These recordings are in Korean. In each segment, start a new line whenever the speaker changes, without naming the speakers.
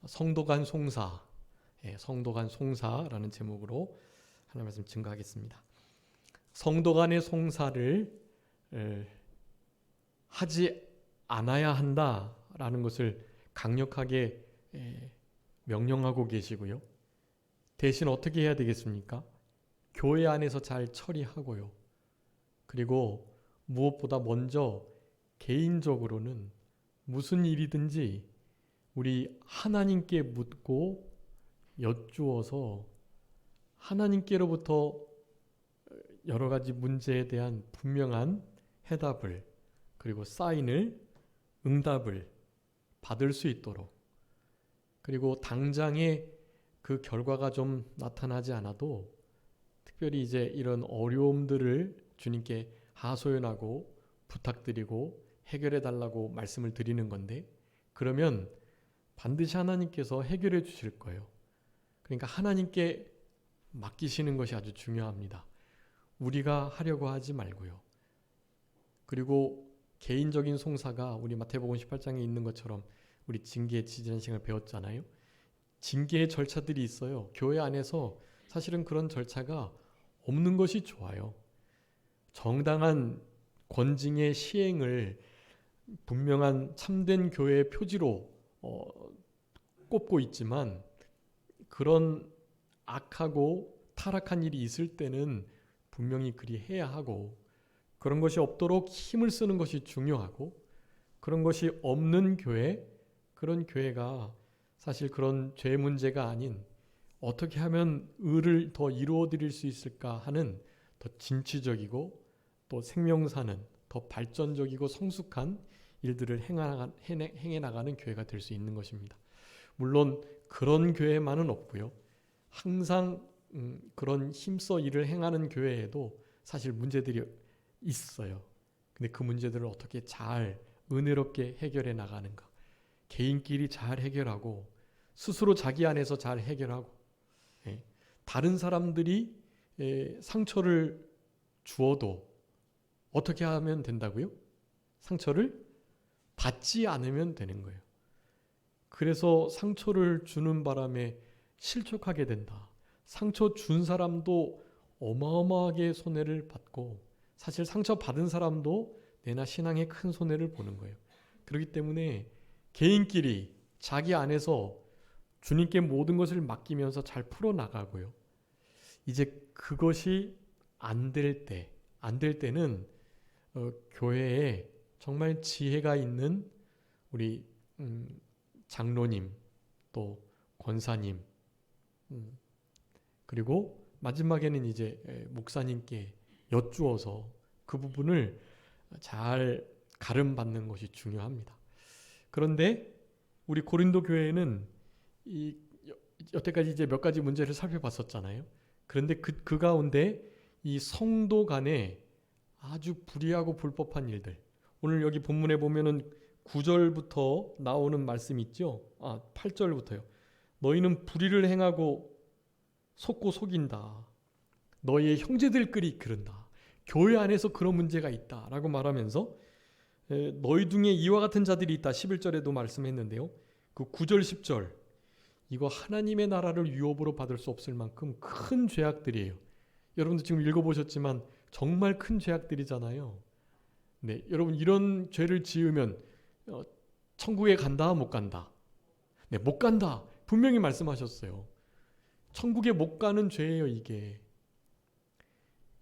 성도 간 송사, 성도 간 송사라는 제목으로 하나님 말씀 증거하겠습니다. 성도 간의 송사를 하지 않아야 한다라는 것을 강력하게 명령하고 계시고요. 대신 어떻게 해야 되겠습니까? 교회 안에서 잘 처리하고요. 그리고 무엇보다 먼저 개인적으로는 무슨 일이든지 우리 하나님께 묻고 여쭈어서 하나님께로부터 여러 가지 문제에 대한 분명한 해답을 그리고 사인을 응답을 받을 수 있도록, 그리고 당장에 그 결과가 좀 나타나지 않아도 특별히 이제 이런 어려움들을 주님께 하소연하고 부탁드리고 해결해 달라고 말씀을 드리는 건데, 그러면 반드시 하나님께서 해결해 주실 거예요. 그러니까 하나님께 맡기시는 것이 아주 중요합니다. 우리가 하려고 하지 말고요. 그리고 개인적인 송사가 우리 마태복음 18장에 있는 것처럼 우리 징계 지지난 시간에 배웠잖아요. 징계의 절차들이 있어요. 교회 안에서 사실은 그런 절차가 없는 것이 좋아요. 정당한 권징의 시행을 분명한 참된 교회의 표지로 꼽고 있지만, 그런 악하고 타락한 일이 있을 때는 분명히 그리 해야 하고, 그런 것이 없도록 힘을 쓰는 것이 중요하고, 그런 것이 없는 교회, 그런 교회가 사실 그런 죄 문제가 아닌 어떻게 하면 의를 더 이루어 드릴 수 있을까 하는 더 진취적이고 또 생명사는 더 발전적이고 성숙한 일들을 행해 나가는 교회가 될 수 있는 것입니다. 물론 그런 교회만은 없고요. 항상 그런 힘써 일을 행하는 교회에도 사실 문제들이 있어요. 근데 그 문제들을 어떻게 잘 은혜롭게 해결해 나가는가, 개인끼리 잘 해결하고 스스로 자기 안에서 잘 해결하고, 다른 사람들이 상처를 주어도 어떻게 하면 된다고요? 상처를 받지 않으면 되는 거예요. 그래서 상처를 주는 바람에 실족하게 된다. 상처 준 사람도 어마어마하게 손해를 받고, 사실 상처 받은 사람도 내나 신앙에 큰 손해를 보는 거예요. 그렇기 때문에 개인끼리 자기 안에서 주님께 모든 것을 맡기면서 잘 풀어나가고요. 이제 그것이 안 될 때는 교회에 정말 지혜가 있는 우리 장로님, 또 권사님, 그리고 마지막에는 이제 목사님께 여쭈어서 그 부분을 잘 가름받는 것이 중요합니다. 그런데 우리 고린도 교회는 여태까지 이제 몇 가지 문제를 살펴봤었잖아요. 그런데 그 가운데 이 성도 간에 아주 불의하고 불법한 일들, 오늘 여기 본문에 보면은 9절부터 나오는 말씀 있죠. 8절부터요. 너희는 불의를 행하고 속고 속인다. 너희의 형제들끼리 이끌은다. 교회 안에서 그런 문제가 있다라고 말하면서 너희 중에 이와 같은 자들이 있다. 11절에도 말씀했는데요. 그 9절 10절, 이거 하나님의 나라를 유업으로 받을 수 없을 만큼 큰 죄악들이에요. 여러분도 지금 읽어보셨지만 정말 큰 죄악들이잖아요. 네, 여러분 이런 죄를 지으면 천국에 간다, 못 간다? 네, 못 간다. 분명히 말씀하셨어요. 천국에 못 가는 죄예요, 이게.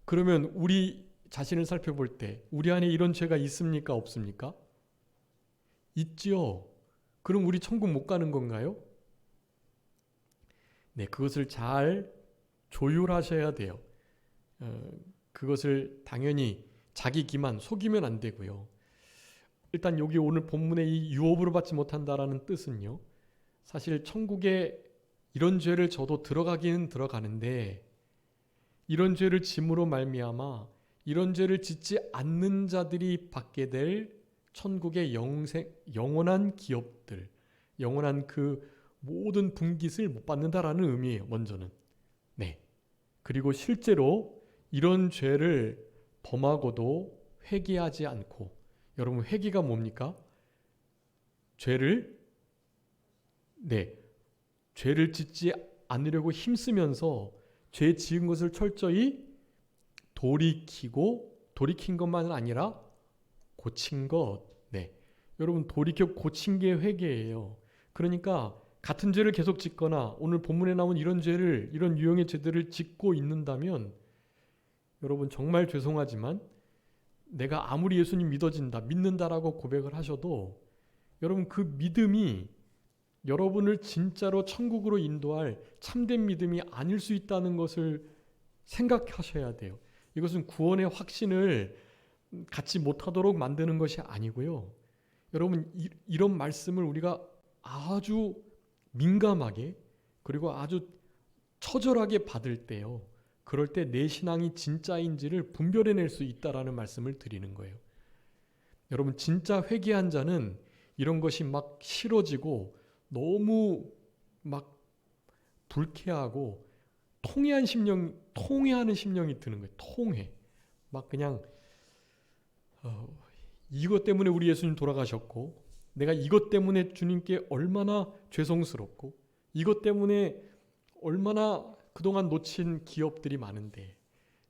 그러면 우리 자신을 살펴볼 때 우리 안에 이런 죄가 있습니까, 없습니까? 있지요. 그럼 우리 천국 못 가는 건가요? 네, 그것을 잘 조율하셔야 돼요. 그것을 당연히 자기 기만 속이면 안 되고요. 일단 여기 오늘 본문의 이 유업으로 받지 못한다라는 뜻은요, 사실 천국에 이런 죄를 저도 들어가기는 들어가는데, 이런 죄를 짐으로 말미암아 이런 죄를 짓지 않는 자들이 받게 될 천국의 영원한 기업들, 영원한 그 모든 분깃을 못 받는다라는 의미예요. 먼저는. 네. 그리고 실제로 이런 죄를 범하고도 회개하지 않고, 여러분 회개가 뭡니까? 죄를 죄를 짓지 않으려고 힘쓰면서 죄 지은 것을 철저히 돌이킨 것만은 아니라 고친 것. 네. 여러분, 돌이켜 고친 게 회개예요. 그러니까 같은 죄를 계속 짓거나 오늘 본문에 나온 이런 죄를, 이런 유형의 죄들을 짓고 있는다면 여러분 정말 죄송하지만 내가 아무리 예수님 믿는다라고 고백을 하셔도 여러분 그 믿음이 여러분을 진짜로 천국으로 인도할 참된 믿음이 아닐 수 있다는 것을 생각하셔야 돼요. 이것은 구원의 확신을 갖지 못하도록 만드는 것이 아니고요. 여러분 이런 말씀을 우리가 아주 민감하게 그리고 아주 처절하게 받을 때요. 그럴 때 내 신앙이 진짜인지를 분별해낼 수 있다라는 말씀을 드리는 거예요. 여러분 진짜 회개한 자는 이런 것이 막 싫어지고 너무 막 불쾌하고 통회하는 심령이 드는 거예요. 통회. 막 그냥 이것 때문에 우리 예수님 돌아가셨고 내가 이것 때문에 주님께 얼마나 죄송스럽고 이것 때문에 얼마나 그동안 놓친 기업들이 많은데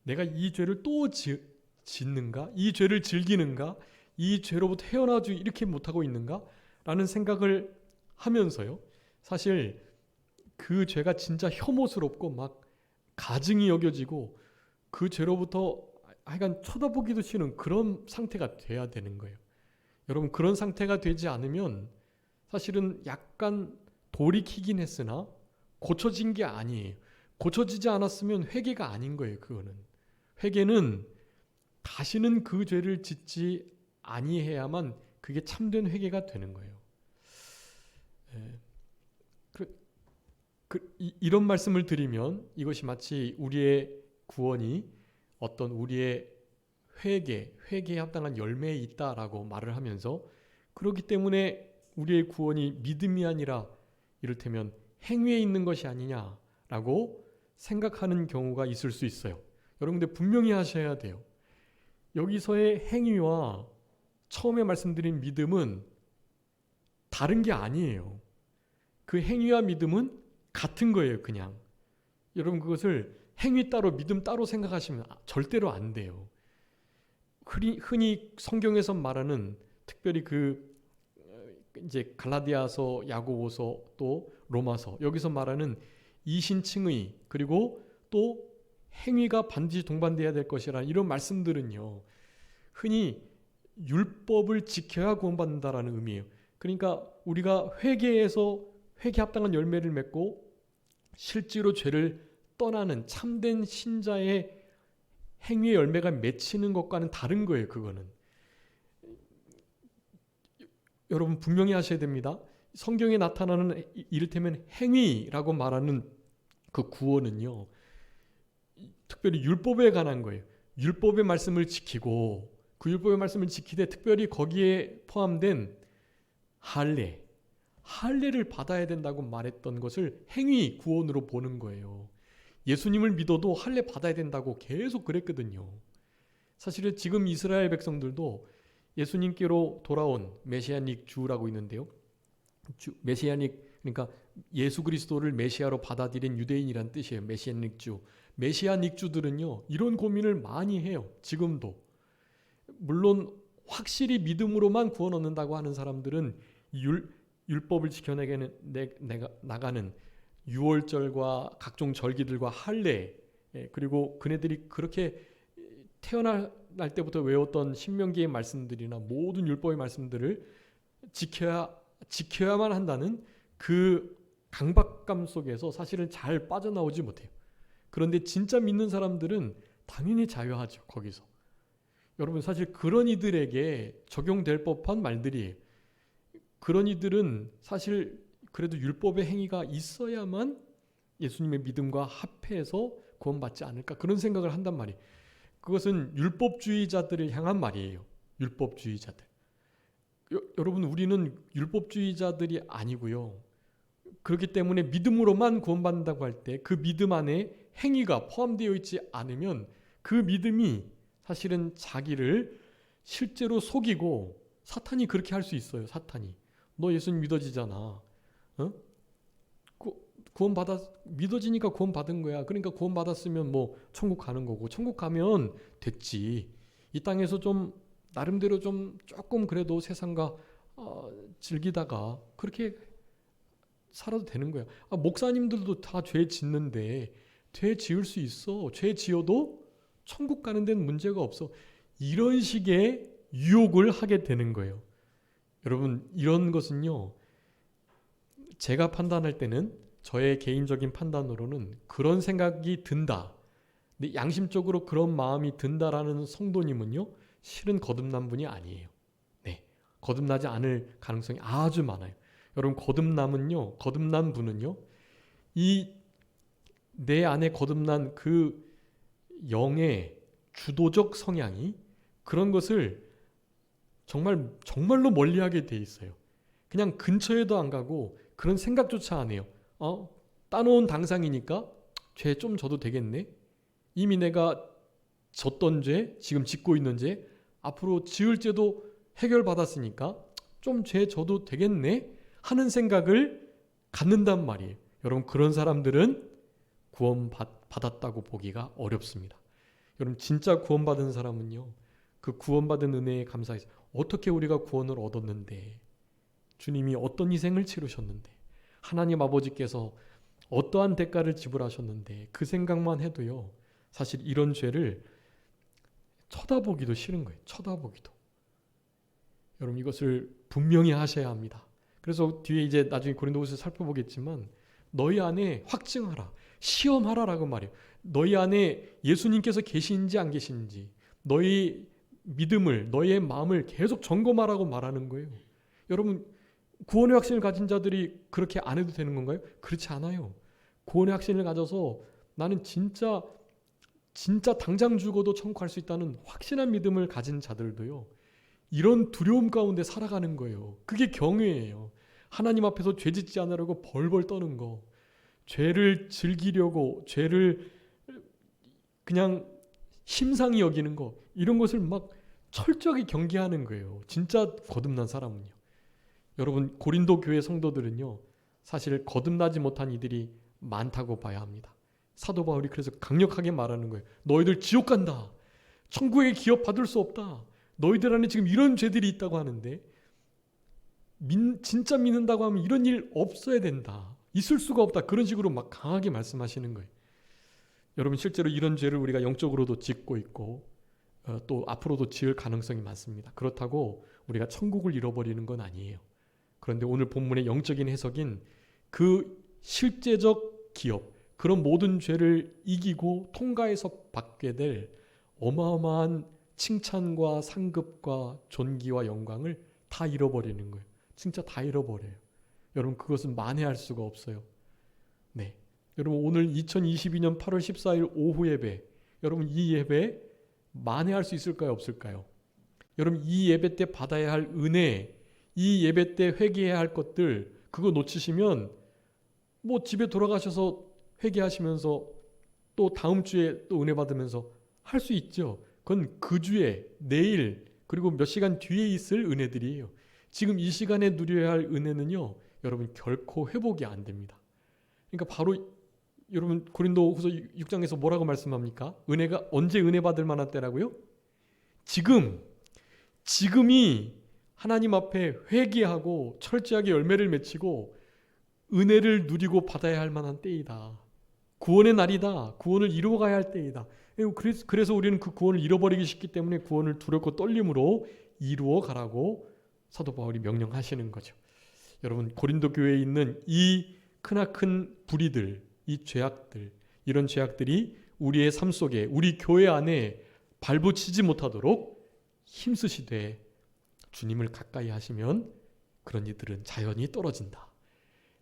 내가 이 죄를 또 짓는가? 이 죄를 즐기는가? 이 죄로부터 헤어나지 이렇게 못하고 있는가? 라는 생각을 하면서요. 사실 그 죄가 진짜 혐오스럽고 막 가증이 여겨지고 그 죄로부터 하여간 쳐다보기도 싫은 그런 상태가 돼야 되는 거예요. 여러분 그런 상태가 되지 않으면 사실은 약간 돌이키긴 했으나 고쳐진 게 아니에요. 고쳐지지 않았으면 회개가 아닌 거예요. 그거는. 회개는 다시는 그 죄를 짓지 아니해야만 그게 참된 회개가 되는 거예요. 이런 말씀을 드리면 이것이 마치 우리의 구원이 어떤 우리의 회개에 합당한 열매에 있다라고 말을 하면서 그렇기 때문에 우리의 구원이 믿음이 아니라 이를테면 행위에 있는 것이 아니냐라고 생각하는 경우가 있을 수 있어요. 여러분들 분명히 하셔야 돼요. 여기서의 행위와 처음에 말씀드린 믿음은 다른 게 아니에요. 그 행위와 믿음은 같은 거예요. 그냥. 여러분 그것을 행위 따로 믿음 따로 생각하시면 절대로 안 돼요. 흔히 성경에서 말하는 특별히 이제 갈라디아서, 야고보서 또 로마서 여기서 말하는 이신칭의 그리고 또 행위가 반드시 동반돼야 될 것이라는 이런 말씀들은요. 흔히 율법을 지켜야 구원받는다라는 의미예요. 그러니까 우리가 회개해서 회개 합당한 열매를 맺고 실제로 죄를 떠나는 참된 신자의 행위의 열매가 맺히는 것과는 다른 거예요. 그거는. 여러분 분명히 하셔야 됩니다. 성경에 나타나는 이를테면 행위라고 말하는 그 구원은요. 특별히 율법에 관한 거예요. 율법의 말씀을 지키고 그 율법의 말씀을 지키되 특별히 거기에 포함된 할례를 받아야 된다고 말했던 것을 행위 구원으로 보는 거예요. 예수님을 믿어도 할례 받아야 된다고 계속 그랬거든요. 사실은 지금 이스라엘 백성들도 예수님께로 돌아온 메시아닉 주라고 있는데요. 메시아닉 그러니까 예수 그리스도를 메시아로 받아들인 유대인이란 뜻이에요. 메시아닉 주. 메시아닉 주들은요. 이런 고민을 많이 해요. 지금도. 물론 확실히 믿음으로만 구원 얻는다고 하는 사람들은 율법을 지켜나가는 유월절과 각종 절기들과 할례 그리고 그네들이 그렇게 태어날 때부터 외웠던 신명기의 말씀들이나 모든 율법의 말씀들을 지켜야만 한다는 그 강박감 속에서 사실은 잘 빠져나오지 못해요. 그런데 진짜 믿는 사람들은 당연히 자유하죠. 거기서. 여러분 사실 그런 이들에게 적용될 법한 말들이에요. 그런 이들은 사실 그래도 율법의 행위가 있어야만 예수님의 믿음과 합해서 구원받지 않을까 그런 생각을 한단 말이에요. 그것은 율법주의자들을 향한 말이에요. 율법주의자들. 여러분 우리는 율법주의자들이 아니고요. 그렇기 때문에 믿음으로만 구원받는다고 할 때 그 믿음 안에 행위가 포함되어 있지 않으면 그 믿음이 사실은 자기를 실제로 속이고 사탄이 그렇게 할 수 있어요. 사탄이. 너 예수님 믿어지잖아. 믿어지니까 구원 받은 거야. 그러니까 구원 받았으면 뭐 천국 가는 거고, 천국 가면 됐지. 이 땅에서 좀 나름대로 좀 조금 그래도 세상과 즐기다가 그렇게 살아도 되는 거야. 목사님들도 다 죄 짓는데 죄 지을 수 있어. 죄 지어도 천국 가는 데는 문제가 없어. 이런 식의 유혹을 하게 되는 거예요. 여러분, 이런 것은요, 제가 판단할 때는, 저의 개인적인 판단으로는 그런 생각이 든다, 근데 양심적으로 그런 마음이 든다라는 성도님은요, 실은 거듭난 분이 아니에요. 네, 거듭나지 않을 가능성이 아주 많아요. 여러분, 거듭난 분은요, 이 내 안에 거듭난 그 영의 주도적 성향이 그런 것을 정말로 멀리하게 돼 있어요. 그냥 근처에도 안 가고 그런 생각조차 안 해요. 따놓은 당상이니까 죄 좀 져도 되겠네. 이미 내가 졌던 죄, 지금 짓고 있는 죄, 앞으로 지을 죄도 해결받았으니까 좀 죄 져도 되겠네 하는 생각을 갖는단 말이에요. 여러분, 그런 사람들은 구원받았다고 보기가 어렵습니다. 여러분, 진짜 구원받은 사람은요, 그 구원받은 은혜에 감사해서 어떻게 우리가 구원을 얻었는데, 주님이 어떤 희생을 치르셨는데, 하나님 아버지께서 어떠한 대가를 지불하셨는데, 그 생각만 해도요, 사실 이런 죄를 쳐다보기도 싫은 거예요. 쳐다보기도. 여러분, 이것을 분명히 하셔야 합니다. 그래서 뒤에 이제 나중에 고린도후서 살펴보겠지만, 너희 안에 확증하라, 시험하라라고 말해요. 너희 안에 예수님께서 계신지 안 계신지, 너희 믿음을, 너희의 마음을 계속 점검하라고 말하는 거예요. 여러분, 구원의 확신을 가진 자들이 그렇게 안 해도 되는 건가요? 그렇지 않아요. 구원의 확신을 가져서 나는 진짜 당장 죽어도 천국 갈 수 있다는 확신한 믿음을 가진 자들도요, 이런 두려움 가운데 살아가는 거예요. 그게 경외예요. 하나님 앞에서 죄 짓지 않으려고 벌벌 떠는 거, 죄를 즐기려고, 죄를 그냥 심상히 여기는 거, 이런 것을 막 철저하게 경계하는 거예요. 진짜 거듭난 사람은요. 여러분, 고린도 교회 성도들은요, 사실 거듭나지 못한 이들이 많다고 봐야 합니다. 사도 바울이 그래서 강력하게 말하는 거예요. 너희들 지옥 간다. 천국의 기업 받을 수 없다. 너희들 안에 지금 이런 죄들이 있다고 하는데, 진짜 믿는다고 하면 이런 일 없어야 된다. 있을 수가 없다. 그런 식으로 막 강하게 말씀하시는 거예요. 여러분, 실제로 이런 죄를 우리가 영적으로도 짓고 있고, 또 앞으로도 지을 가능성이 많습니다. 그렇다고 우리가 천국을 잃어버리는 건 아니에요. 그런데 오늘 본문의 영적인 해석인 그 실제적 기업, 그런 모든 죄를 이기고 통과해서 받게 될 어마어마한 칭찬과 상급과 존귀와 영광을 다 잃어버리는 거예요. 진짜 다 잃어버려요. 여러분, 그것은 만회할 수가 없어요. 네, 여러분, 오늘 2022년 8월 14일 오후 예배, 여러분, 이 예배 만회할 수 있을까요? 없을까요? 여러분, 이 예배 때 받아야 할 은혜, 이 예배 때 회개해야 할 것들, 그거 놓치시면 뭐 집에 돌아가셔서 회개하시면서 또 다음 주에 또 은혜 받으면서 할 수 있죠. 그건 그 주에, 내일, 그리고 몇 시간 뒤에 있을 은혜들이에요. 지금 이 시간에 누려야 할 은혜는요, 여러분, 결코 회복이 안 됩니다. 그러니까 바로 여러분, 고린도후서 6장에서 뭐라고 말씀합니까? 은혜가 언제 은혜 받을 만한 때라고요? 지금이 하나님 앞에 회개하고 철저하게 열매를 맺히고 은혜를 누리고 받아야 할 만한 때이다. 구원의 날이다. 구원을 이루어가야 할 때이다. 그래서 우리는 그 구원을 잃어버리기 쉽기 때문에 구원을 두렵고 떨림으로 이루어 가라고 사도 바울이 명령하시는 거죠. 여러분, 고린도 교회에 있는 이 크나큰 불의들, 이 죄악들, 이런 죄악들이 우리의 삶 속에, 우리 교회 안에 발붙이지 못하도록 힘쓰시되 주님을 가까이 하시면 그런 이들은 자연히 떨어진다.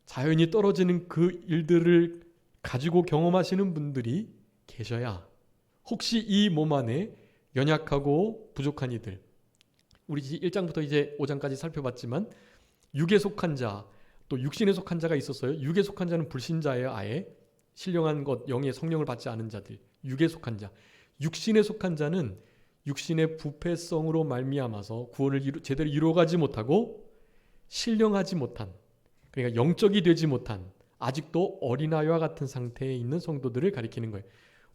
자연히 떨어지는 그 일들을 가지고 경험하시는 분들이 계셔야 혹시 이 몸 안에 연약하고 부족한 이들, 우리 1장부터 이제 5장까지 살펴봤지만 육에 속한 자, 또 육신에 속한 자가 있었어요. 육에 속한 자는 불신자예요. 아예 신령한 것, 영의 성령을 받지 않은 자들, 육에 속한 자. 육신에 속한 자는 육신의 부패성으로 말미암아서 구원을 제대로 이루어가지 못하고 신령하지 못한, 그러니까 영적이 되지 못한 아직도 어린아이와 같은 상태에 있는 성도들을 가리키는 거예요.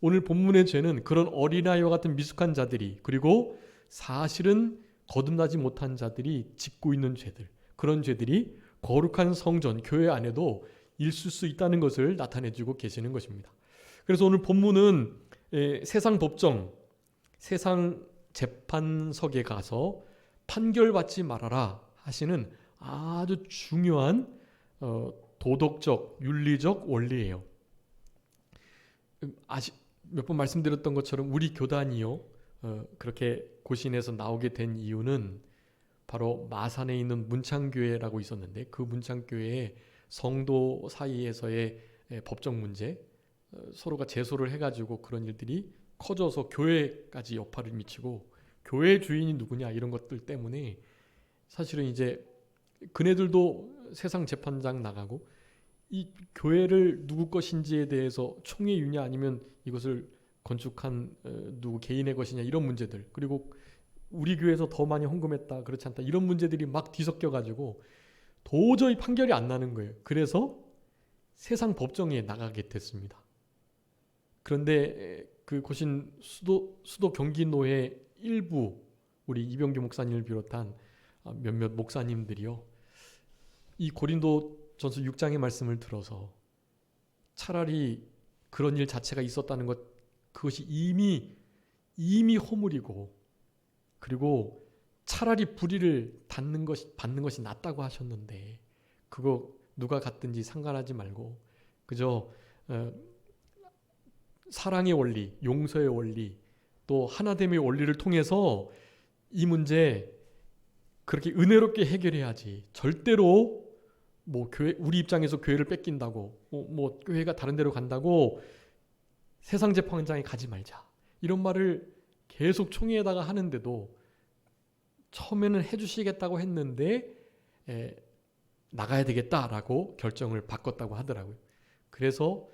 오늘 본문의 죄는 그런 어린아이와 같은 미숙한 자들이, 그리고 사실은 거듭나지 못한 자들이 짓고 있는 죄들, 그런 죄들이 거룩한 성전, 교회 안에도 있을 수 있다는 것을 나타내주고 계시는 것입니다. 그래서 오늘 본문은 세상 법정, 세상 재판석에 가서 판결받지 말아라 하시는 아주 중요한 도덕적, 윤리적 원리예요. 몇 번 말씀드렸던 것처럼 우리 교단이요, 그렇게 고신에서 나오게 된 이유는 바로 마산에 있는 문창교회라고 있었는데, 그 문창교회의 성도 사이에서의 법정 문제, 서로가 제소를 해가지고 그런 일들이 커져서 교회까지 여파를 미치고, 교회 주인이 누구냐 이런 것들 때문에 사실은 이제 그네들도 세상 재판장 나가고, 이 교회를 누구 것인지에 대해서 총회유냐 아니면 이것을 건축한 누구 개인의 것이냐 이런 문제들, 그리고 우리 교회에서 더 많이 헌금했다 그렇지 않다 이런 문제들이 막 뒤섞여 가지고 도저히 판결이 안 나는 거예요. 그래서 세상 법정에 나가게 됐습니다. 그런데 그 고신 수도 경기노회 일부, 우리 이병규 목사님을 비롯한 몇몇 목사님들이요, 이 고린도전서 6장의 말씀을 들어서 차라리 그런 일 자체가 있었다는 것, 그것이 이미 허물이고, 그리고 차라리 불의를 받는 것이 낫다고 하셨는데, 그거 누가 갖든지 상관하지 말고 그저 사랑의 원리, 용서의 원리, 또 하나됨의 원리를 통해서 이 문제 그렇게 은혜롭게 해결해야지, 절대로 뭐 교회, 우리 입장에서 교회를 뺏긴다고, 뭐 교회가 다른 데로 간다고 세상 재판장에 가지 말자, 이런 말을 계속 총회에다가 하는데도 처음에는 해주시겠다고 했는데 나가야 되겠다라고 결정을 바꿨다고 하더라고요. 그래서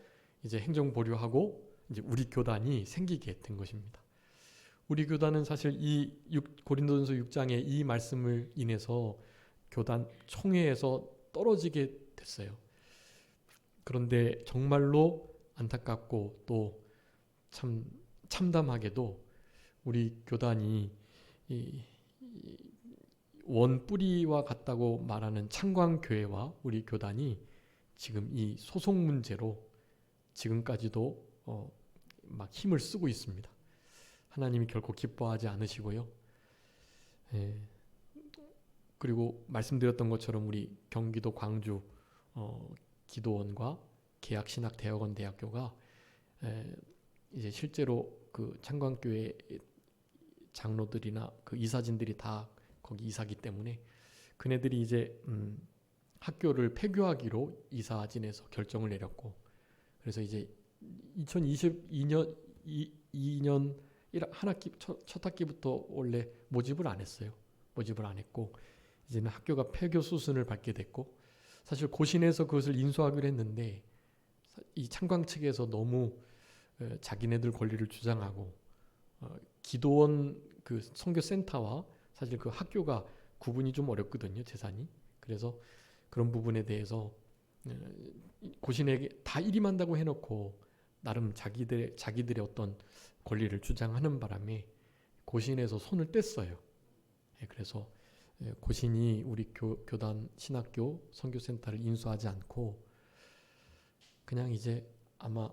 이제 행정보류하고 이제 우리 교단이 생기게 된 것입니다. 우리 교단은 사실 이 고린도전서 6장의 이 말씀을 인해서 교단 총회에서 떨어지게 됐어요. 그런데 정말로 안타깝고 또 참 참담하게도 우리 교단이 원뿌리와 같다고 말하는 창광교회와 우리 교단이 지금 이 소송 문제로 지금까지도 막 힘을 쓰고 있습니다. 하나님이 결코 기뻐하지 않으시고요. 그리고 말씀드렸던 것처럼 우리 경기도 광주 기도원과 계약신학대학원 대학교가 이제 실제로 그 창광교회 장로들이나 그 이사진들이 다 거기 이사기 때문에 그네들이 이제 학교를 폐교하기로 이사진에서 결정을 내렸고, 그래서 이제 2022년 2년 한 학기 첫 학기부터 원래 모집을 안 했어요. 모집을 안 했고 이제는 학교가 폐교 수순을 밟게 됐고, 사실 고신에서 그것을 인수하기로 했는데 이 창광 측에서 너무 자기네들 권리를 주장하고, 기도원 그 선교센터와 사실 그 학교가 구분이 좀 어렵거든요, 재산이. 그래서 그런 부분에 대해서 고신에게 다 일임한다고 해놓고 나름 자기들의 어떤 권리를 주장하는 바람에 고신에서 손을 뗐어요. 그래서 고신이 우리 교단 신학교 선교센터를 인수하지 않고 그냥 이제 아마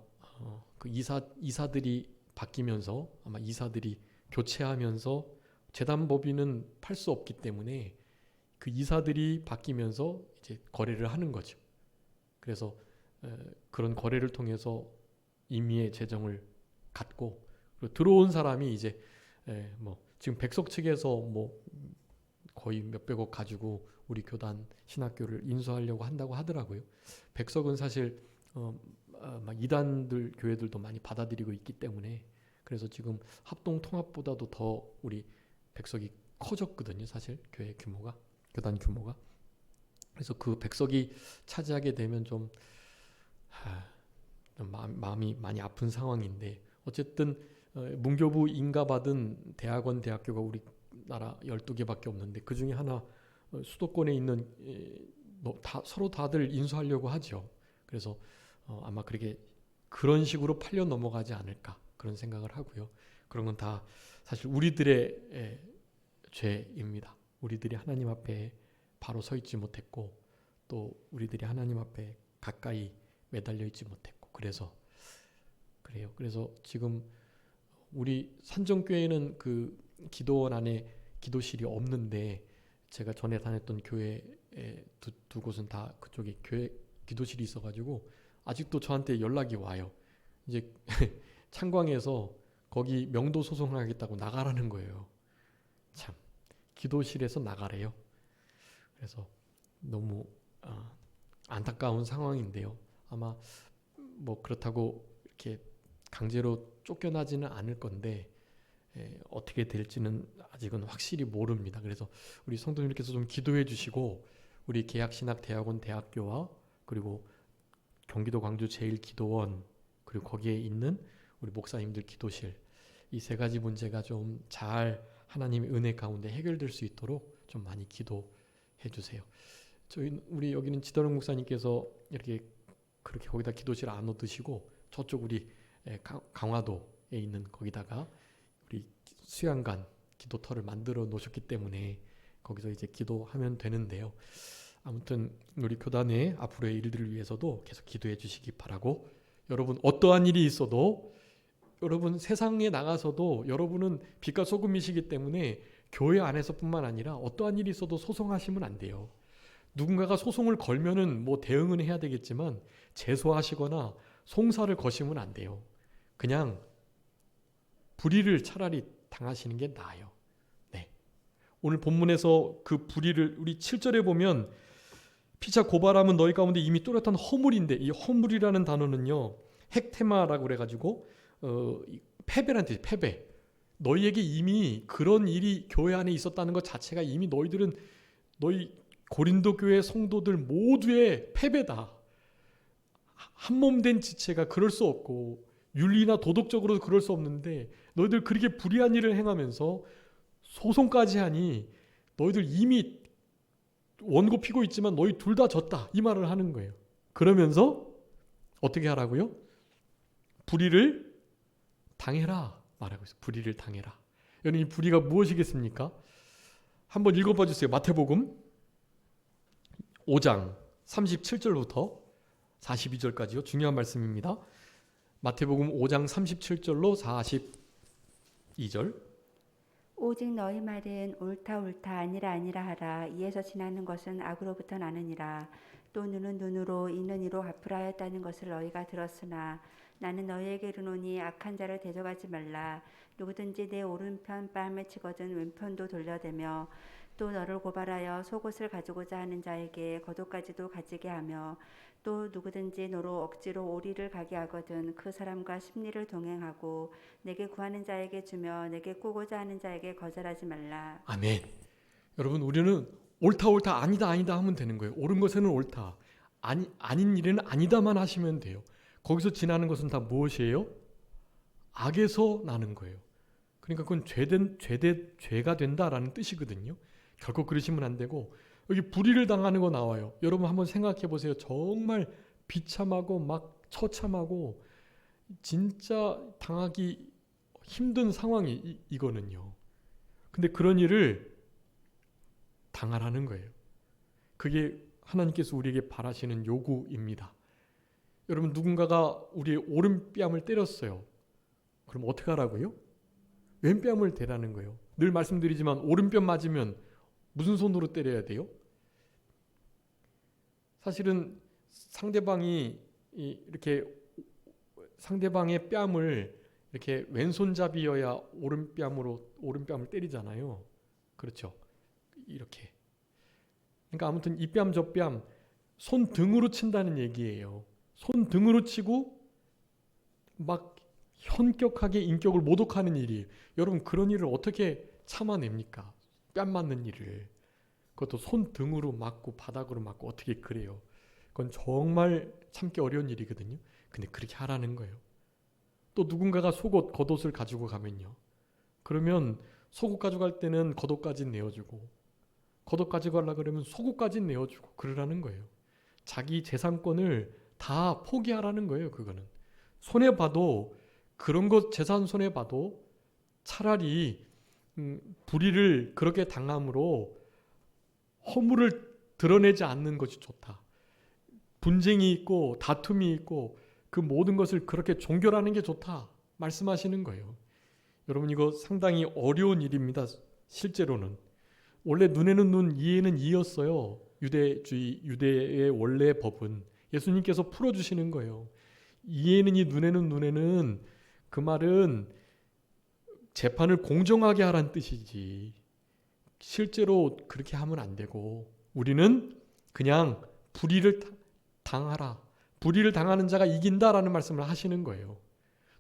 그 이사들이 바뀌면서, 아마 이사들이 교체하면서 재단법인은 팔 수 없기 때문에 그 이사들이 바뀌면서 이제 거래를 하는 거죠. 그래서 그런 거래를 통해서 임의의 재정을 갖고, 그리고 들어온 사람이 이제 뭐 지금 백석 측에서 뭐 거의 몇백억 가지고 우리 교단 신학교를 인수하려고 한다고 하더라고요. 백석은 사실 막 이단들 교회들도 많이 받아들이고 있기 때문에, 그래서 지금 합동 통합보다도 더 우리 백석이 커졌거든요. 사실 교회 규모가, 교단 규모가. 그래서 그 백석이 차지하게 되면 좀 마음이 많이 아픈 상황인데, 어쨌든 문교부 인가받은 대학원 대학교가 우리나라 12개밖에 없는데 그 중에 하나 수도권에 있는 서로 다들 인수하려고 하죠. 그래서 아마 그런 식으로 팔려 넘어가지 않을까 그런 생각을 하고요. 그런 건 다 사실 우리들의 죄입니다. 우리들이 하나님 앞에 바로 서 있지 못했고 또 우리들이 하나님 앞에 가까이 매달려 있지 못했고 그래서 그래요. 그래서 지금 우리 산정교회는 그 기도원 안에 기도실이 없는데 제가 전에 다녔던 교회에 두 곳은 다 그쪽에 교회 기도실이 있어가지고 아직도 저한테 연락이 와요. 이제 창광에서 거기 명도 소송하겠다고 나가라는 거예요. 참 기도실에서 나가래요. 그래서 너무 안타까운 상황인데요. 아마 뭐 그렇다고 이렇게 강제로 쫓겨나지는 않을 건데 어떻게 될지는 아직은 확실히 모릅니다. 그래서 우리 성도님께서 좀 기도해 주시고 우리 계약신학대학원 대학교와 그리고 경기도 광주 제일기도원 그리고 거기에 있는 우리 목사님들 기도실 이 세 가지 문제가 좀 잘 하나님의 은혜 가운데 해결될 수 있도록 좀 많이 기도해 주세요. 우리 여기는 지도령 목사님께서 이렇게 그렇게 거기다 기도실 안 얻으시고 저쪽 우리 강화도에 있는 거기다가 우리 수양관 기도터를 만들어 놓으셨기 때문에 거기서 이제 기도하면 되는데요. 아무튼 우리 교단의 앞으로의 일들을 위해서도 계속 기도해 주시기 바라고 여러분 어떠한 일이 있어도 여러분 세상에 나가서도 여러분은 빛과 소금이시기 때문에 교회 안에서뿐만 아니라 어떠한 일이 있어도 소송하시면 안 돼요. 누군가가 소송을 걸면은 뭐 대응은 해야 되겠지만 제소하시거나 송사를 거시면 안 돼요. 그냥 불의를 차라리 당하시는 게 나아요. 네. 오늘 본문에서 그 불의를 우리 7절에 보면 피차 고발함은 너희 가운데 이미 또렷한 허물인데 이 허물이라는 단어는요. 핵테마라고 그래가지고 패배란 뜻이에요. 패배. 너희에게 이미 그런 일이 교회 안에 있었다는 것 자체가 이미 너희 고린도 교회 성도들 모두의 패배다. 한몸된 지체가 그럴 수 없고 윤리나 도덕적으로 그럴 수 없는데 너희들 그렇게 불의한 일을 행하면서 소송까지 하니 너희들 이미 원고 피고 있지만 너희 둘 다 졌다. 이 말을 하는 거예요. 그러면서 어떻게 하라고요? 불의를 당해라 말하고 있어요. 불의를 당해라. 여러분 이 불의가 무엇이겠습니까? 한번 읽어봐 주세요. 마태복음 5장 37절부터 42절까지요. 중요한 말씀입니다. 마태복음 5장 37절로 42절.
오직 너희 말은 옳다 옳다 아니라 아니라 하라. 이에서 지나는 것은 악으로부터 나느니라. 또 눈은 눈으로 이는 이로 갚으라 하였다는 것을 너희가 들었으나 나는 너희에게 이르노니 악한 자를 대적하지 말라. 누구든지 내 오른편 뺨을 치거든 왼편도 돌려대며 또 너를 고발하여 속옷을 가지고자 하는 자에게 겉옷까지도 가지게 하며 또 누구든지 너로 억지로 오리를 가게 하거든 그 사람과 심리를 동행하고 내게 구하는 자에게 주며 내게 꾸고자 하는 자에게 거절하지 말라.
아멘. 여러분 우리는 옳다 옳다 아니다 아니다 하면 되는 거예요. 옳은 것에는 옳다. 아닌 일에는 아니다만 하시면 돼요. 거기서 지나는 것은 다 무엇이에요? 악에서 나는 거예요. 그러니까 그건 죄가 된다라는 뜻이거든요. 결코 그러시면 안 되고 여기 불의를 당하는 거 나와요. 여러분 한번 생각해 보세요. 정말 비참하고 막 처참하고 진짜 당하기 힘든 상황이 이거는요. 근데 그런 일을 당하라는 거예요. 그게 하나님께서 우리에게 바라시는 요구입니다. 여러분 누군가가 우리의 오른뺨을 때렸어요. 그럼 어떻게 하라고요? 왼뺨을 대라는 거예요. 늘 말씀드리지만 오른뺨 맞으면 무슨 손으로 때려야 돼요? 사실은 상대방이 이렇게 상대방의 뺨을 이렇게 왼손잡이여야 오른뺨을 때리잖아요. 그렇죠? 이렇게. 그러니까 아무튼 이 뺨 저 뺨 손등으로 친다는 얘기예요. 손등으로 치고 막 현격하게 인격을 모독하는 일이 여러분 그런 일을 어떻게 참아냅니까? 뺨 맞는 일을. 그것도 손등으로 맞고 바닥으로 맞고 어떻게 그래요. 그건 정말 참기 어려운 일이거든요. 근데 그렇게 하라는 거예요. 또 누군가가 속옷, 겉옷을 가지고 가면요. 그러면 속옷 가져갈 때는 겉옷까지 내어주고 겉옷 가지고 가려고 그러면 속옷까지 내어주고 그러라는 거예요. 자기 재산권을 다 포기하라는 거예요. 그거는 손해봐도, 그런 것 재산 손해봐도 차라리 불의를 그렇게 당함으로 허물을 드러내지 않는 것이 좋다. 분쟁이 있고 다툼이 있고 그 모든 것을 그렇게 종결하는 게 좋다 말씀하시는 거예요. 여러분, 이거 상당히 어려운 일입니다. 실제로는 원래 눈에는 눈, 이에는 이였어요. 유대의 원래 법은 예수님께서 풀어주시는 거예요. 이에는 이, 눈에는 눈에는, 그 말은 재판을 공정하게 하라는 뜻이지, 실제로 그렇게 하면 안 되고 우리는 그냥 불의를 당하라, 불의를 당하는 자가 이긴다라는 말씀을 하시는 거예요.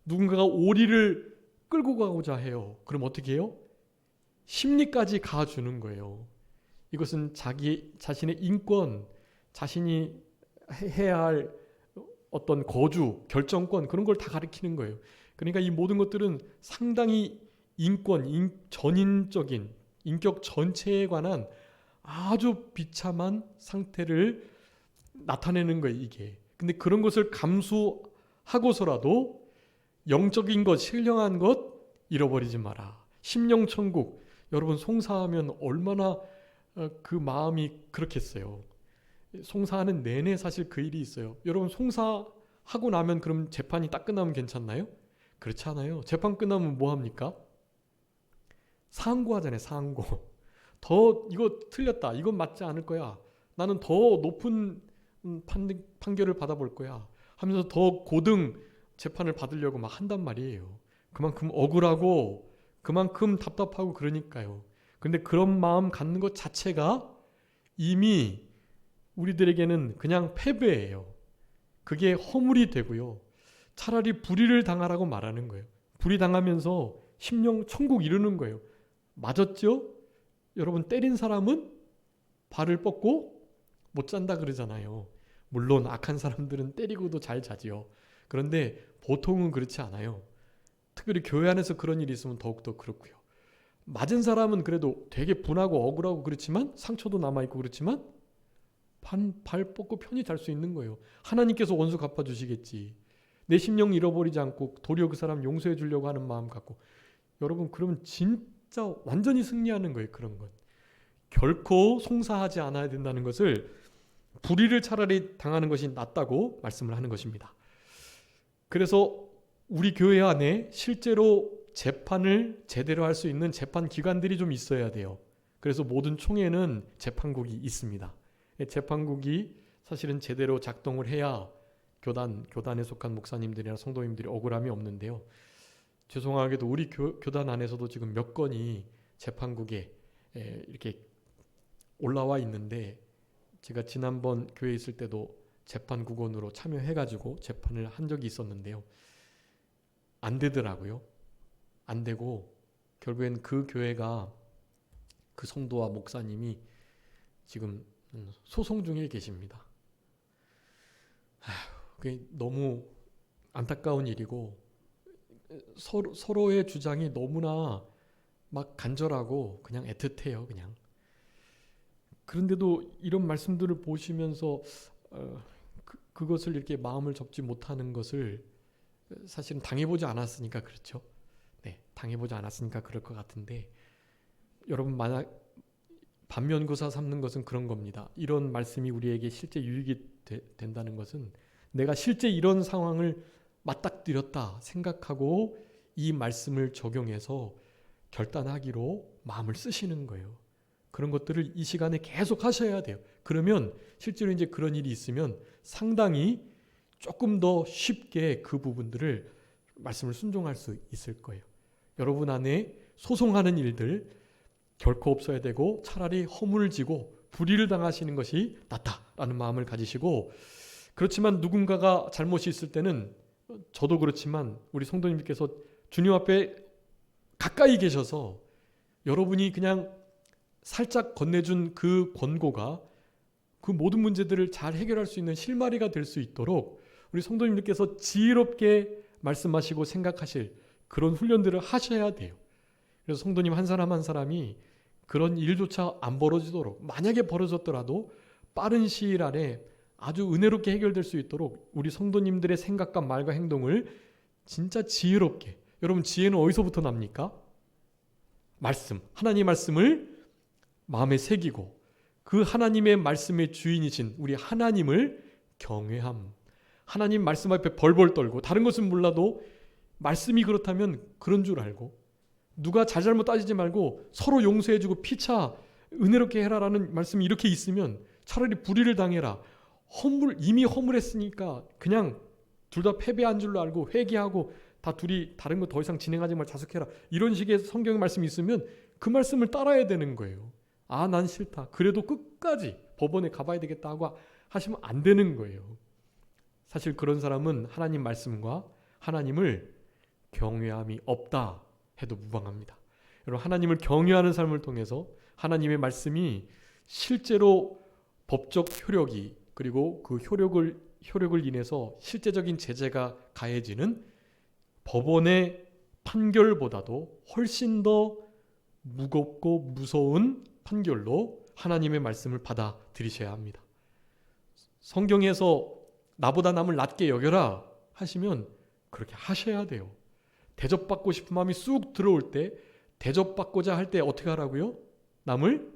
누군가가 오리를 끌고 가고자 해요. 그럼 어떻게 해요? 심리까지 가주는 거예요. 이것은 자신의 인권, 자신이 해야 할 어떤 거주, 결정권, 그런 걸 다 가리키는 거예요. 그러니까 이 모든 것들은 상당히 인권, 전인적인 인격 전체에 관한 아주 비참한 상태를 나타내는 거예요, 이게. 근데 그런 것을 감수하고서라도 영적인 것, 신령한 것 잃어버리지 마라. 심령천국, 여러분 송사하면 얼마나 그 마음이 그렇겠어요. 송사하는 내내 사실 그 일이 있어요. 여러분, 송사하고 나면 그럼 재판이 딱 끝나면 괜찮나요? 그렇지 않아요. 재판 끝나면 뭐 합니까? 상고하잖아요. 상고. 더 이거 틀렸다, 이건 맞지 않을 거야, 나는 더 높은 판결을 받아볼 거야 하면서 더 고등 재판을 받으려고 막 한단 말이에요. 그만큼 억울하고 그만큼 답답하고 그러니까요. 그런데 그런 마음 갖는 것 자체가 이미 우리들에게는 그냥 패배예요. 그게 허물이 되고요. 차라리 불의를 당하라고 말하는 거예요. 불의 당하면서 심령 천국 이루는 거예요. 맞았죠? 여러분, 때린 사람은 발을 뻗고 못 잔다 그러잖아요. 물론 악한 사람들은 때리고도 잘 자지요. 그런데 보통은 그렇지 않아요. 특별히 교회 안에서 그런 일이 있으면 더욱더 그렇고요. 맞은 사람은 그래도 되게 분하고 억울하고 그렇지만, 상처도 남아있고 그렇지만 발 뻗고 편히 잘 수 있는 거예요. 하나님께서 원수 갚아주시겠지. 내 심령 잃어버리지 않고 도리어 그 사람 용서해 주려고 하는 마음 갖고, 여러분, 그러면 진짜 완전히 승리하는 거예요. 그런 것 결코 송사하지 않아야 된다는 것을, 불의를 차라리 당하는 것이 낫다고 말씀을 하는 것입니다. 그래서 우리 교회 안에 실제로 재판을 제대로 할 수 있는 재판 기관들이 좀 있어야 돼요. 그래서 모든 총회는 재판국이 있습니다. 재판국이 사실은 제대로 작동을 해야 교단에 속한 목사님들이나 성도님들이 억울함이 없는데요. 죄송하게도 우리 교단 안에서도 지금 몇 건이 재판국에 이렇게 올라와 있는데, 제가 지난번 교회에 있을 때도 재판국원으로 참여해가지고 재판을 한 적이 있었는데요. 안 되더라고요. 안 되고 결국엔 그 교회가, 그 성도와 목사님이 지금 소송 중에 계십니다. 그게 너무 안타까운 일이고, 서로의 주장이 너무나 막 간절하고 그냥 애틋해요. 그냥. 그런데도 이런 말씀들을 보시면서 그것을 이렇게 마음을 접지 못하는 것을, 사실은 당해보지 않았으니까 그렇죠. 네, 당해보지 않았으니까 그럴 것 같은데, 여러분, 만약 반면교사 삼는 것은 그런 겁니다. 이런 말씀이 우리에게 실제 유익이 된다는 것은, 내가 실제 이런 상황을 맞닥뜨렸다 생각하고 이 말씀을 적용해서 결단하기로 마음을 쓰시는 거예요. 그런 것들을 이 시간에 계속 하셔야 돼요. 그러면 실제로 이제 그런 일이 있으면 상당히 조금 더 쉽게 그 부분들을, 말씀을 순종할 수 있을 거예요. 여러분 안에 소송하는 일들 결코 없어야 되고, 차라리 허물을 지고 불의를 당하시는 것이 낫다라는 마음을 가지시고, 그렇지만 누군가가 잘못이 있을 때는, 저도 그렇지만 우리 성도님께서 주님 앞에 가까이 계셔서 여러분이 그냥 살짝 건네준 그 권고가 그 모든 문제들을 잘 해결할 수 있는 실마리가 될 수 있도록 우리 성도님들께서 지혜롭게 말씀하시고 생각하실 그런 훈련들을 하셔야 돼요. 그래서 성도님 한 사람 한 사람이 그런 일조차 안 벌어지도록, 만약에 벌어졌더라도 빠른 시일 안에 아주 은혜롭게 해결될 수 있도록 우리 성도님들의 생각과 말과 행동을 진짜 지혜롭게, 여러분 지혜는 어디서부터 납니까? 말씀, 하나님 말씀을 마음에 새기고 그 하나님의 말씀의 주인이신 우리 하나님을 경외함. 하나님 말씀 앞에 벌벌 떨고 다른 것은 몰라도 말씀이 그렇다면 그런 줄 알고 누가 잘잘못 따지지 말고 서로 용서해주고 피차 은혜롭게 해라라는 말씀이 이렇게 있으면 차라리 불의를 당해라. 이미 허물했으니까 그냥 둘 다 패배한 줄로 알고 회개하고 다 둘이 다른 거 더 이상 진행하지 말 자숙해라. 이런 식의 성경의 말씀이 있으면 그 말씀을 따라야 되는 거예요. 아, 난 싫다. 그래도 끝까지 법원에 가봐야 되겠다 하고 하시면 안 되는 거예요. 사실 그런 사람은 하나님 말씀과 하나님을 경외함이 없다 해도 무방합니다. 여러분, 하나님을 경외하는 삶을 통해서 하나님의 말씀이 실제로 법적 효력이 그리고 그 효력을 인해서 실제적인 제재가 가해지는 법원의 판결보다도 훨씬 더 무겁고 무서운 판결로 하나님의 말씀을 받아들이셔야 합니다. 성경에서 나보다 남을 낮게 여겨라 하시면 그렇게 하셔야 돼요. 대접받고 싶은 마음이 쑥 들어올 때 대접받고자 할 때 어떻게 하라고요? 남을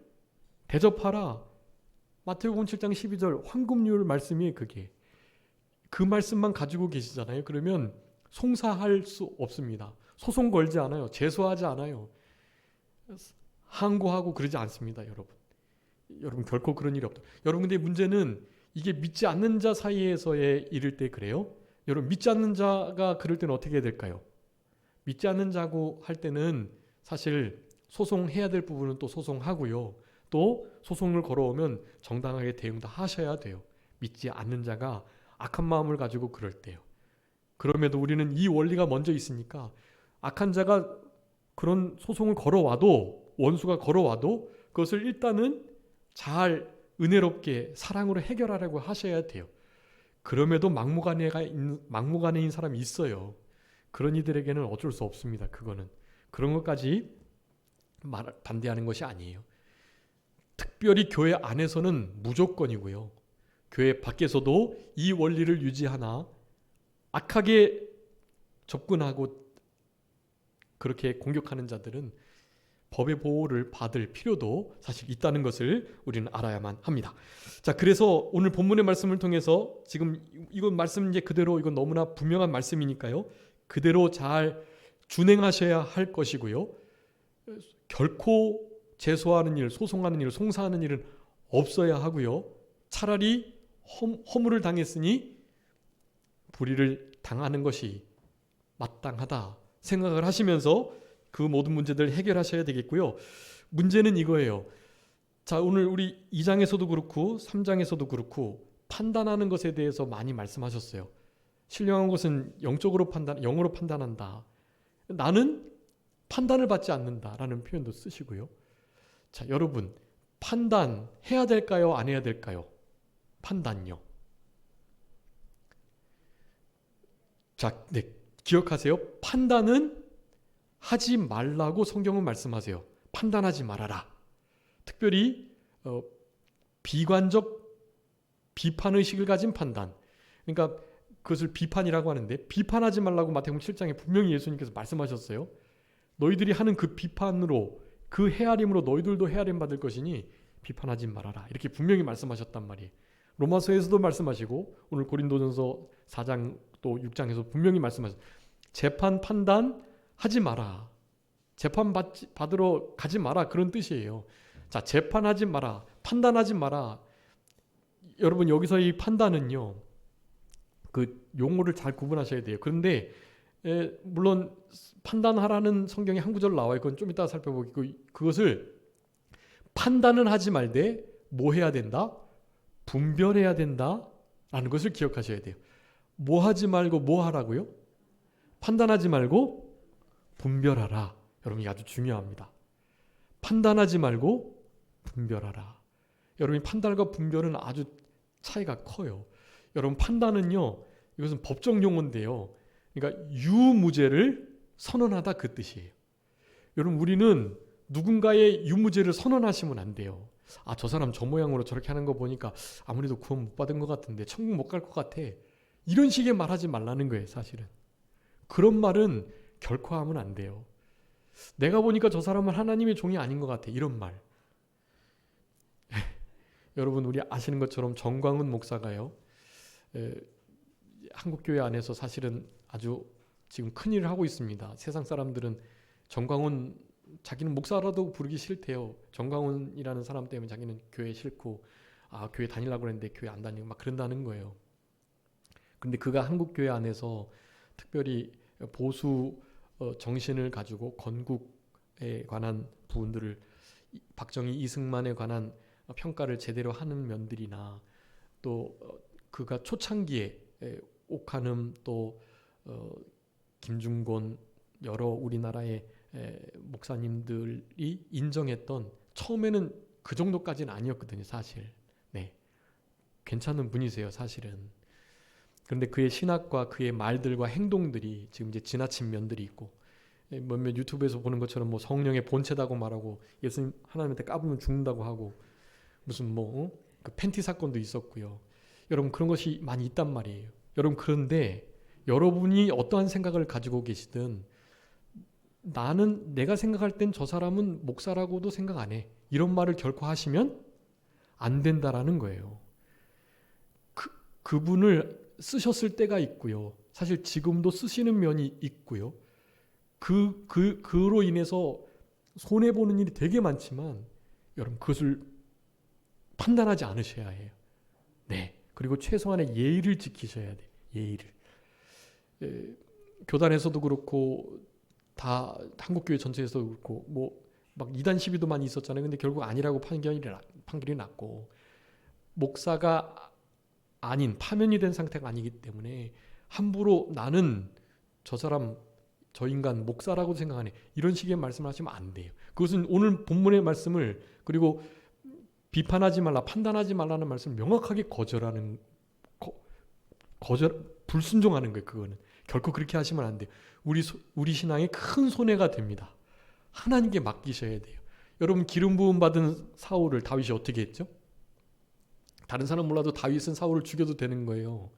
대접하라. 마태복음 7장 12절 황금률 말씀이 그게. 그 말씀만 가지고 계시잖아요. 그러면 송사할 수 없습니다. 소송 걸지 않아요. 제소하지 않아요. 항고하고 그러지 않습니다. 여러분 결코 그런 일이 없다. 여러분 근데 문제는 이게 믿지 않는 자 사이에서의 일일 때 그래요. 여러분 믿지 않는 자가 그럴 때는 어떻게 해야 될까요? 믿지 않는 자고 할 때는 사실 소송해야 될 부분은 또 소송하고요. 또 소송을 걸어오면 정당하게 대응도 하셔야 돼요. 믿지 않는 자가 악한 마음을 가지고 그럴 때요. 그럼에도 우리는 이 원리가 먼저 있으니까 악한 자가 그런 소송을 걸어와도 원수가 걸어와도 그것을 일단은 잘 은혜롭게 사랑으로 해결하려고 하셔야 돼요. 그럼에도 막무가내인 사람이 있어요. 그런 이들에게는 어쩔 수 없습니다. 그런 것까지 반대하는 것이 아니에요. 특별히 교회 안에서는 무조건이고요. 교회 밖에서도 이 원리를 유지하나 악하게 접근하고 그렇게 공격하는 자들은 법의 보호를 받을 필요도 사실 있다는 것을 우리는 알아야만 합니다. 자, 그래서 오늘 본문의 말씀을 통해서 지금 이건 말씀 이제 그대로 이건 너무나 분명한 말씀이니까요. 그대로 잘 준행하셔야 할 것이고요. 결코 제소하는 일, 소송하는 일, 송사하는 일은 없어야 하고요. 차라리 허물을 당했으니 불의를 당하는 것이 마땅하다 생각을 하시면서 그 모든 문제들을 해결하셔야 되겠고요. 문제는 이거예요. 자, 오늘 우리 2장에서도 그렇고 3장에서도 그렇고 판단하는 것에 대해서 많이 말씀하셨어요. 신령한 것은 영으로 판단한다. 나는 판단을 받지 않는다라는 표현도 쓰시고요. 자, 여러분 판단해야 될까요? 안 해야 될까요? 판단요. 자, 네, 기억하세요. 판단은 하지 말라고 성경은 말씀하세요. 판단하지 말아라. 특별히 비관적 비판의식을 가진 판단. 그러니까 그것을 비판이라고 하는데 비판하지 말라고 마태복음 7장에 분명히 예수님께서 말씀하셨어요. 너희들이 하는 그 비판으로 그 헤아림으로 너희들도 헤아림 받을 것이니 비판하지 말아라. 이렇게 분명히 말씀하셨단 말이에요. 로마서에서도 말씀하시고 오늘 고린도전서 4장 또 6장에서 분명히 말씀하셨어요. 재판 판단하지 마라. 재판 받으러 가지 마라. 그런 뜻이에요. 자, 재판하지 마라. 판단하지 마라. 여러분 여기서 이 판단은요. 그 용어를 잘 구분하셔야 돼요. 그런데 물론 판단하라는 성경에 한 구절 나와요. 그건 좀 이따 살펴보고 그것을 판단은 하지 말되 뭐 해야 된다? 분별해야 된다라는 것을 기억하셔야 돼요. 뭐 하지 말고 뭐 하라고요? 판단하지 말고 분별하라. 여러분 이게 아주 중요합니다. 판단하지 말고 분별하라. 여러분 판단과 분별은 아주 차이가 커요. 여러분 판단은요. 이것은 법적 용어인데요. 그러니까 유무죄를 선언하다 그 뜻이에요. 여러분 우리는 누군가의 유무죄를 선언하시면 안 돼요. 저 사람 저 모양으로 저렇게 하는 거 보니까 아무래도 구원 못 받은 것 같은데 천국 못 갈 것 같아. 이런 식의 말하지 말라는 거예요, 사실은. 그런 말은 결코 하면 안 돼요. 내가 보니까 저 사람은 하나님의 종이 아닌 것 같아. 이런 말. 여러분, 우리 아시는 것처럼 정광훈 목사가요, 한국교회 안에서 사실은 아주 지금 큰일을 하고 있습니다. 세상 사람들은 정광훈, 자기는 목사라도 부르기 싫대요. 정광훈이라는 사람 때문에 자기는 교회 싫고 교회 다니려고 그랬는데 교회 안 다니고 막 그런다는 거예요. 근데 그가 한국교회 안에서 특별히 보수 정신을 가지고 건국에 관한 부분들을, 박정희 이승만에 관한 평가를 제대로 하는 면들이나, 또 그가 초창기에 옥한음, 또 김중곤, 여러 우리나라의 목사님들이 인정했던, 처음에는 그 정도까지는 아니었거든요, 사실. 네, 괜찮은 분이세요, 사실은. 그런데 그의 신학과 그의 말들과 행동들이 지금 이제 지나친 면들이 있고, 몇몇 유튜브에서 보는 것처럼 뭐 성령의 본체다고 말하고, 예수님 하나님한테 까불면 죽는다고 하고, 무슨 그 팬티 사건도 있었고요. 여러분, 그런 것이 많이 있단 말이에요. 여러분, 그런데 여러분이 어떠한 생각을 가지고 계시든, 나는 내가 생각할 땐 저 사람은 목사라고도 생각 안 해, 이런 말을 결코 하시면 안 된다라는 거예요. 그분을 쓰셨을 때가 있고요. 사실 지금도 쓰시는 면이 있고요. 그로 인해서 손해보는 일이 되게 많지만, 여러분, 그것을 판단하지 않으셔야 해요. 네. 그리고 최소한의 예의를 지키셔야 돼요. 예의를. 교단에서도 그렇고, 다 한국교회 전체에서도 그렇고, 막 이단 시비도 많이 있었잖아요. 근데 결국 아니라고 판결이 났고, 목사가 아닌, 파면이 된 상태가 아니기 때문에 함부로 나는 저 사람, 저 인간 목사라고 생각하네, 이런 식의 말씀을 하시면 안 돼요. 그것은 오늘 본문의 말씀을, 그리고 비판하지 말라, 판단하지 말라는 말씀을 명확하게 불순종하는 거예요. 그거는 결코 그렇게 하시면 안 돼요. 우리 신앙에 큰 손해가 됩니다. 하나님께 맡기셔야 돼요. 여러분, 기름 부음 받은 사울을 다윗이 어떻게 했죠? 다른 사람 몰라도 다윗은 사울을 죽여도 되는 거예요.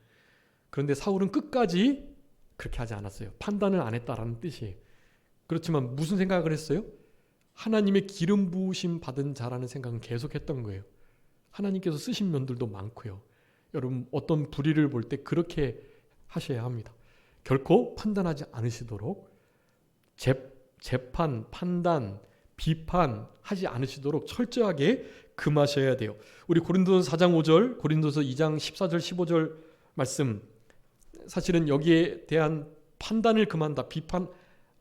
그런데 사울은 끝까지 그렇게 하지 않았어요. 판단을 안 했다라는 뜻이에요. 그렇지만 무슨 생각을 했어요? 하나님의 기름 부으심 받은 자라는 생각은 계속했던 거예요. 하나님께서 쓰신 면들도 많고요. 여러분, 어떤 불의를 볼 때 그렇게 하셔야 합니다. 결코 판단하지 않으시도록, 재판, 판단, 비판하지 않으시도록 철저하게 금하셔야 돼요. 우리 고린도서 4장 5절, 고린도서 2장 14절 15절 말씀, 사실은 여기에 대한 판단을 금한다,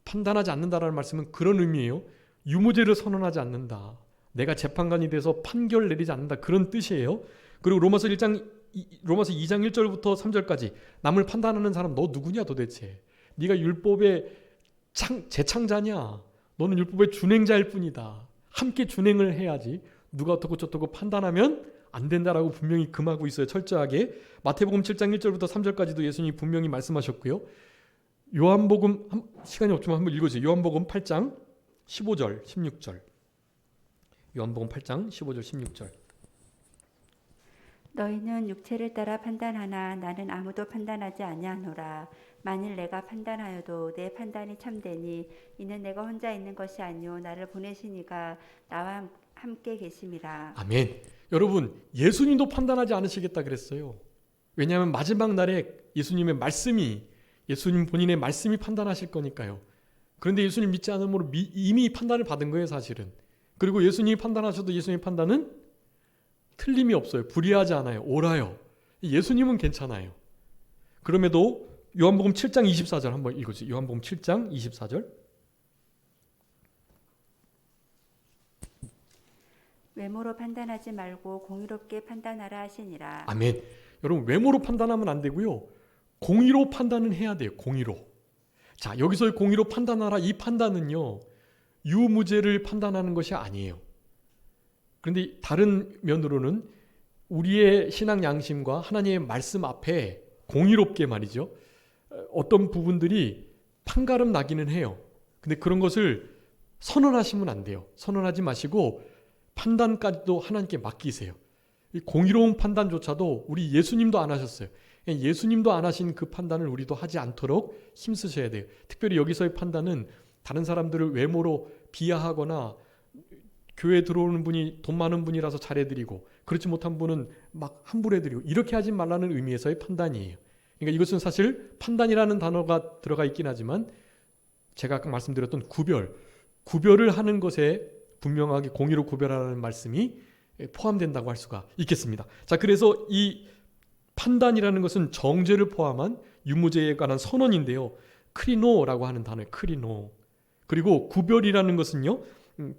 판단하지 않는다라는 말씀은 그런 의미예요. 유무죄를 선언하지 않는다, 내가 재판관이 돼서 판결 내리지 않는다, 그런 뜻이에요. 그리고 로마서 2장 1절부터 3절까지, 남을 판단하는 사람 너 누구냐 도대체? 네가 율법의 재창자냐? 너는 율법의 준행자일 뿐이다. 함께 준행을 해야지. 누가 어떻고 저떻고 판단하면 안 된다라고 분명히 금하고 있어요. 철저하게. 마태복음 7장 1절부터 3절까지도 예수님이 분명히 말씀하셨고요. 요한복음, 시간이 없지만 한번 읽어주세요. 요한복음 8장 15절 16절. 요한복음 8장 15절 16절.
너희는 육체를 따라 판단하나 나는 아무도 판단하지 아니하노라. 만일 내가 판단하여도 내 판단이 참되니 이는 내가 혼자 있는 것이 아니요 나를 보내신 이가 나와 함께 계심이라.
아멘. 여러분, 예수님도 판단하지 않으시겠다 그랬어요. 왜냐하면 마지막 날에 예수님의 말씀이, 예수님 본인의 말씀이 판단하실 거니까요. 그런데 예수님 믿지 않으므로 이미 판단을 받은 거예요, 사실은. 그리고 예수님이 판단하셔도 예수님의 판단은 틀림이 없어요. 불의하지 않아요. 옳아요. 예수님은 괜찮아요. 그럼에도 요한복음 7장 24절 한번 읽어주세요. 요한복음 7장 24절.
외모로 판단하지 말고 공의롭게 판단하라 하시니라.
아멘. 여러분, 외모로 판단하면 안 되고요. 공의로 판단은 해야 돼요. 공의로. 자, 여기서의 공의로 판단하라, 이 판단은요, 유무죄를 판단하는 것이 아니에요. 그런데 다른 면으로는 우리의 신앙 양심과 하나님의 말씀 앞에 공의롭게 말이죠, 어떤 부분들이 판가름 나기는 해요. 근데 그런 것을 선언하시면 안 돼요. 선언하지 마시고 판단까지도 하나님께 맡기세요. 이 공의로운 판단조차도 우리 예수님도 안 하셨어요. 예수님도 안 하신 그 판단을 우리도 하지 않도록 힘쓰셔야 돼요. 특별히 여기서의 판단은 다른 사람들을 외모로 비하하거나 교회에 들어오는 분이 돈 많은 분이라서 잘해드리고 그렇지 못한 분은 막 함부로 해드리고 이렇게 하지 말라는 의미에서의 판단이에요. 그러니까 이것은 사실 판단이라는 단어가 들어가 있긴 하지만 제가 아까 말씀드렸던 구별을 하는 것에 분명하게 공의로 구별하라는 말씀이 포함된다고 할 수가 있겠습니다. 자, 그래서 이 판단이라는 것은 정죄를 포함한 유무죄에 관한 선언인데요. 크리노라고 하는 단어예요. 크리노. 그리고 구별이라는 것은요.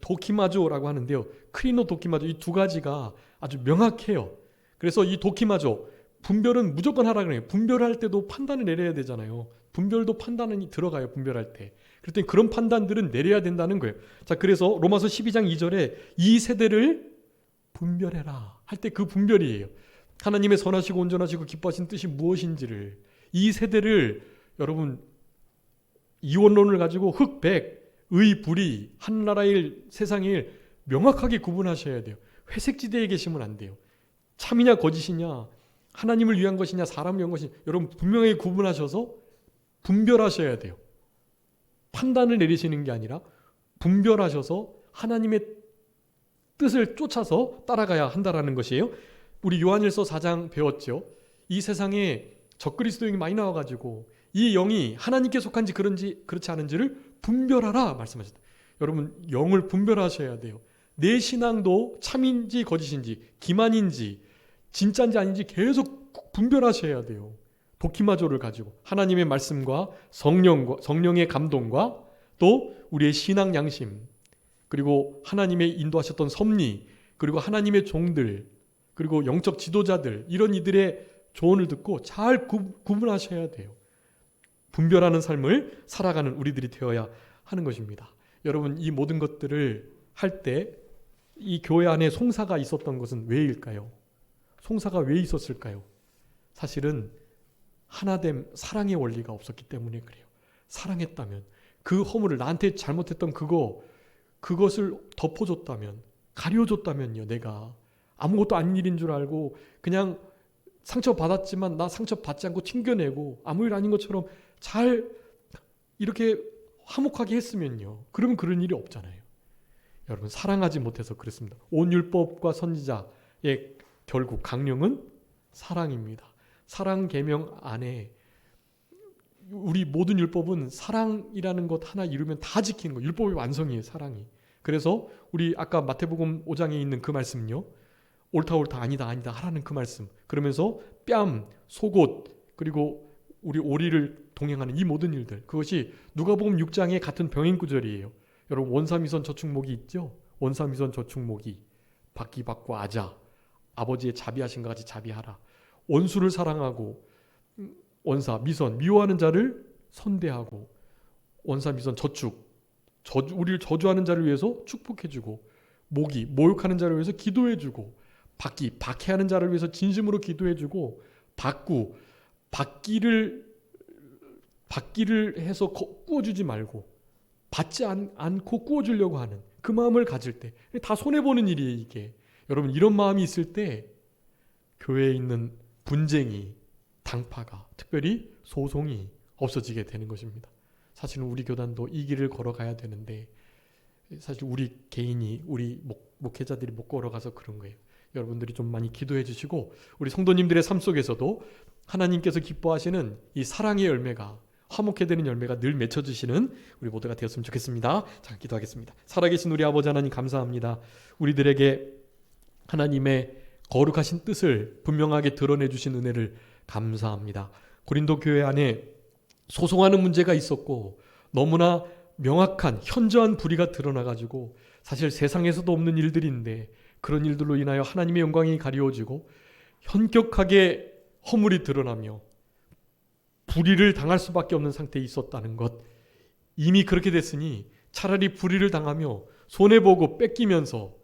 도키마조라고 하는데요. 크리노, 도키마조 이 두 가지가 아주 명확해요. 그래서 이 도키마조 분별은 무조건 하라 그래요. 분별할 때도 판단을 내려야 되잖아요. 분별도 판단이 들어가요. 분별할 때. 그랬더니 그런 판단들은 내려야 된다는 거예요. 자, 그래서 로마서 12장 2절에 이 세대를 분별해라 할 때 그 분별이에요. 하나님의 선하시고 온전하시고 기뻐하신 뜻이 무엇인지를 이 세대를 여러분 이원론을 가지고 흑, 백, 의, 불이 한 나라의 일, 세상의 일 명확하게 구분하셔야 돼요. 회색지대에 계시면 안 돼요. 참이냐 거짓이냐 하나님을 위한 것이냐 사람을 위한 것이냐 여러분 분명하게 구분하셔서 분별하셔야 돼요. 판단을 내리시는 게 아니라 분별하셔서 하나님의 뜻을 쫓아서 따라가야 한다라는 것이에요. 우리 요한일서 4장 배웠죠. 이 세상에 적그리스도인이 많이 나와가지고 이 영이 하나님께 속한지 그렇지 않은지를 분별하라 말씀하셨다. 여러분 영을 분별하셔야 돼요. 내 신앙도 참인지 거짓인지 기만인지 진짜인지 아닌지 계속 분별하셔야 돼요. 도키마조를 가지고 하나님의 말씀과 성령의 감동과 또 우리의 신앙 양심 그리고 하나님의 인도하셨던 섭리 그리고 하나님의 종들 그리고 영적 지도자들 이런 이들의 조언을 듣고 잘 구분하셔야 돼요. 분별하는 삶을 살아가는 우리들이 되어야 하는 것입니다. 여러분 이 모든 것들을 할 때 이 교회 안에 송사가 있었던 것은 왜일까요? 송사가 왜 있었을까요? 사실은 하나됨 사랑의 원리가 없었기 때문에 그래요. 사랑했다면 그 허물을 나한테 잘못했던 그것을 덮어줬다면 가려줬다면요. 내가 아무것도 아닌 일인 줄 알고 그냥 상처받았지만 나 상처받지 않고 튕겨내고 아무 일 아닌 것처럼 잘 이렇게 화목하게 했으면요. 그러면 그런 일이 없잖아요. 여러분 사랑하지 못해서 그렇습니다. 온 율법과 선지자의 결국 강령은 사랑입니다. 사랑 계명 안에 우리 모든 율법은 사랑이라는 것 하나 이루면 다 지키는 거예요. 율법의 완성이에요. 사랑이. 그래서 우리 아까 마태복음 5장에 있는 그 말씀요. 옳다 아니다 하라는 그 말씀. 그러면서 뺨, 속옷 그리고 우리 오리를 동행하는 이 모든 일들 그것이 누가복음 6장의 같은 병행 구절이에요. 여러분 원삼위선 저축목이 있죠. 원삼위선 저축목이 받기 받고 아자 아버지의 자비하신 것 같이 자비하라. 원수를 사랑하고 원사 미선 미워하는 자를 선대하고 원사 미선 저축 우리를 저주하는 자를 위해서 축복해주고 모기 모욕하는 자를 위해서 기도해주고 받기 박해하는 자를 위해서 진심으로 기도해주고 받기를 해서 꾸어주지 말고 받지 않고 꾸어주려고 하는 그 마음을 가질 때 다 손해보는 일이에요. 이게 여러분 이런 마음이 있을 때 교회에 있는 분쟁이 당파가 특별히 소송이 없어지게 되는 것입니다. 사실은 우리 교단도 이 길을 걸어가야 되는데 사실 우리 개인이 우리 목회자들이 못 걸어가서 그런 거예요. 여러분들이 좀 많이 기도해 주시고 우리 성도님들의 삶 속에서도 하나님께서 기뻐하시는 이 사랑의 열매가 화목해 되는 열매가 늘 맺혀주시는 우리 모두가 되었으면 좋겠습니다. 자, 기도하겠습니다. 살아계신 우리 아버지 하나님 감사합니다. 우리들에게 하나님의 거룩하신 뜻을 분명하게 드러내 주신 은혜를 감사합니다. 고린도 교회 안에 소송하는 문제가 있었고 너무나 명확한 현저한 불의가 드러나가지고 사실 세상에서도 없는 일들인데 그런 일들로 인하여 하나님의 영광이 가리워지고 현격하게 허물이 드러나며 불의를 당할 수밖에 없는 상태에 있었다는 것. 이미 그렇게 됐으니 차라리 불의를 당하며 손해보고 뺏기면서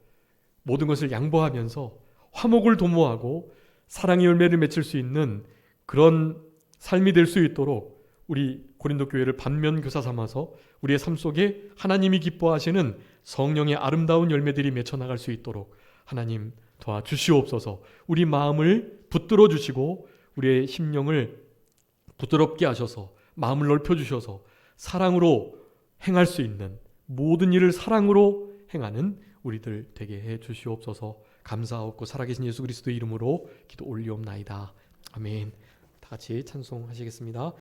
모든 것을 양보하면서 화목을 도모하고 사랑의 열매를 맺을 수 있는 그런 삶이 될 수 있도록 우리 고린도 교회를 반면 교사 삼아서 우리의 삶 속에 하나님이 기뻐하시는 성령의 아름다운 열매들이 맺혀 나갈 수 있도록 하나님 도와주시옵소서. 우리 마음을 붙들어 주시고 우리의 심령을 부드럽게 하셔서 마음을 넓혀 주셔서 사랑으로 행할 수 있는, 모든 일을 사랑으로 행하는 우리들 되게 해 주시옵소서. 감사하옵고 살아계신 예수 그리스도의 이름으로 기도 올리옵나이다. 아멘. 다 같이 찬송하시겠습니다.